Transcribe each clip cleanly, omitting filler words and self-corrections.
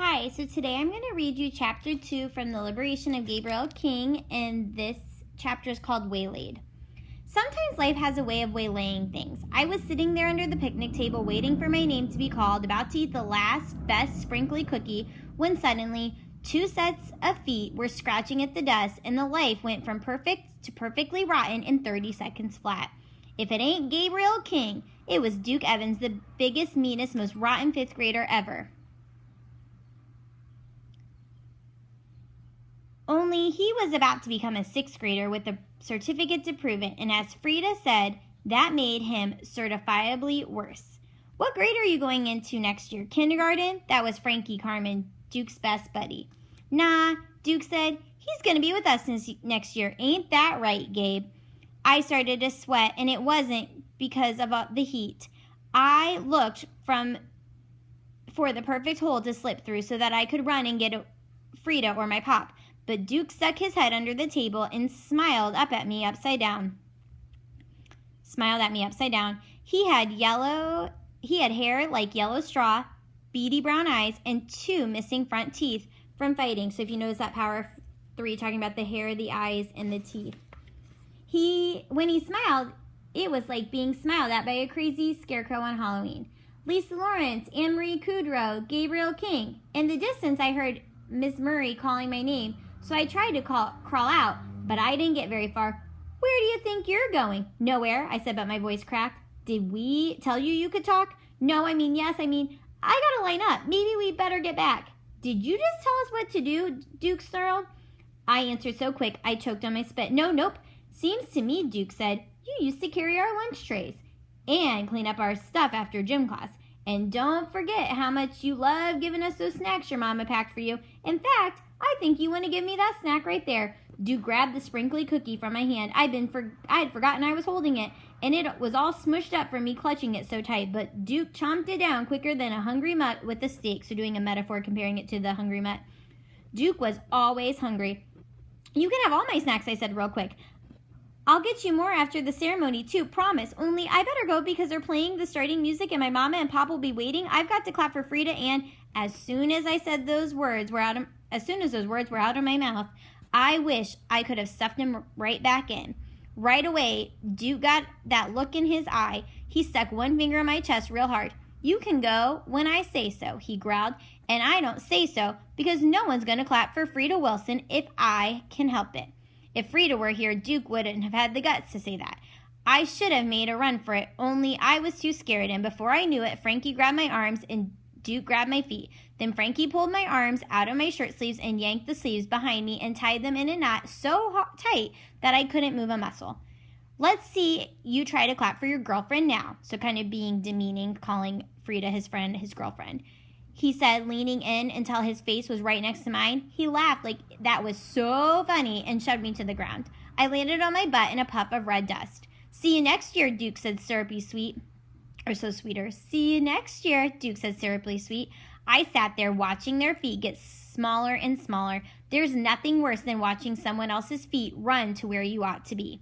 Hi, so today I'm going to read you chapter 2 from the Liberation of Gabriel King, and this chapter is called Waylaid. Sometimes life has a way of waylaying things. I was sitting there under the picnic table waiting for my name to be called, about to eat the last, best sprinkly cookie, when suddenly 2 sets of feet were scratching at the dust, and the life went from perfect to perfectly rotten in 30 seconds flat. If it ain't Gabriel King, it was Duke Evans, the biggest, meanest, most rotten 5th grader ever. Only he was about to become a 6th grader with a certificate to prove it, and as Frida said, that made him certifiably worse. What grade are you going into next year? Kindergarten? That was Frankie Carmen, Duke's best buddy. Nah, Duke said, he's going to be with us next year. Ain't that right, Gabe? I started to sweat, and it wasn't because of the heat. I looked for the perfect hole to slip through so that I could run and get Frida or my pop. But Duke stuck his head under the table and smiled at me upside down. He had hair like yellow straw, beady brown eyes, and 2 missing front teeth from fighting. So if you notice that power of 3, talking about the hair, the eyes, and the teeth. When he smiled, it was like being smiled at by a crazy scarecrow on Halloween. Lisa Lawrence, Anne-Marie Kudrow, Gabriel King. In the distance, I heard Miss Murray calling my name. So I tried to crawl out, but I didn't get very far. Where do you think you're going? Nowhere, I said, but my voice cracked. Did we tell you could talk? No, yes, I gotta line up. Maybe we better get back. Did you just tell us what to do? Duke snarled. I answered so quick, I choked on my spit. Nope. Seems to me, Duke said, you used to carry our lunch trays and clean up our stuff after gym class. And don't forget how much you love giving us those snacks your mama packed for you. In fact, I think you want to give me that snack right there. Duke grabbed the sprinkly cookie from my hand. I had forgotten I was holding it, and it was all smushed up from me clutching it so tight. But Duke chomped it down quicker than a hungry mutt with a steak. So doing a metaphor, comparing it to the hungry mutt. Duke was always hungry. You can have all my snacks, I said real quick. I'll get you more after the ceremony, too, promise. Only I better go because they're playing the starting music and my mama and pop will be waiting. I've got to clap for Frida, and as soon as those words were out of my mouth, I wish I could have stuffed him right back in. Right away, Duke got that look in his eye. He stuck one finger in my chest real hard. You can go when I say so, he growled, and I don't say so because no one's going to clap for Frida Wilson if I can help it. If Frida were here, Duke wouldn't have had the guts to say that. I should have made a run for it, only I was too scared, and before I knew it, Frankie grabbed my arms and Duke grabbed my feet. Then Frankie pulled my arms out of my shirt sleeves and yanked the sleeves behind me and tied them in a knot so tight that I couldn't move a muscle. Let's see you try to clap for your girlfriend now. So kind of being demeaning, calling Frida his friend, his girlfriend. He said, leaning in until his face was right next to mine. He laughed like that was so funny and shoved me to the ground. I landed on my butt in a puff of red dust. See you next year, Duke said syrupy sweet. Or so sweeter. See you next year, Duke said syruply sweet. I sat there watching their feet get smaller and smaller. There's nothing worse than watching someone else's feet run to where you ought to be.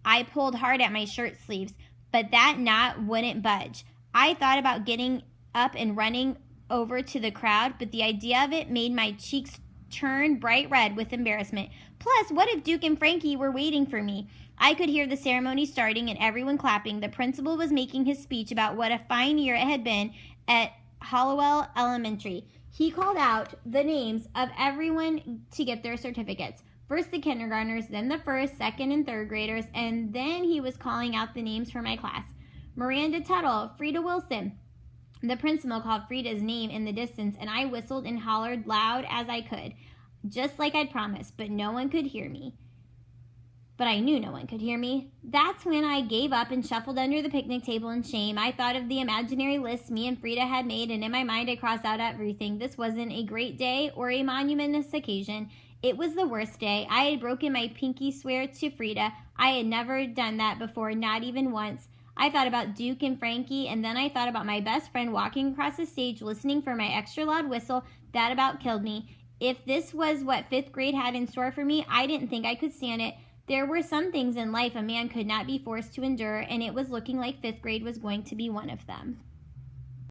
I pulled hard at my shirt sleeves, but that knot wouldn't budge. I thought about getting up and running over to the crowd, but the idea of it made my cheeks turn bright red with embarrassment. Plus, what if Duke and Frankie were waiting for me? I could hear the ceremony starting and everyone clapping. The principal was making his speech about what a fine year it had been at Hollowell Elementary. He called out the names of everyone to get their certificates. First the kindergartners, then the 1st, 2nd, and 3rd graders, and then he was calling out the names for my class. Miranda Tuttle, Frida Wilson. The principal called Frida's name in the distance, and I whistled and hollered loud as I could, just like I'd promised, but no one could hear me. But I knew no one could hear me. That's when I gave up and shuffled under the picnic table in shame. I thought of the imaginary list me and Frida had made, and in my mind I crossed out everything. This wasn't a great day or a monumentous occasion. It was the worst day. I had broken my pinky swear to Frida. I had never done that before, not even once. I thought about Duke and Frankie, and then I thought about my best friend walking across the stage listening for my extra loud whistle. That about killed me. If this was what 5th grade had in store for me, I didn't think I could stand it. There were some things in life a man could not be forced to endure, and it was looking like 5th grade was going to be one of them.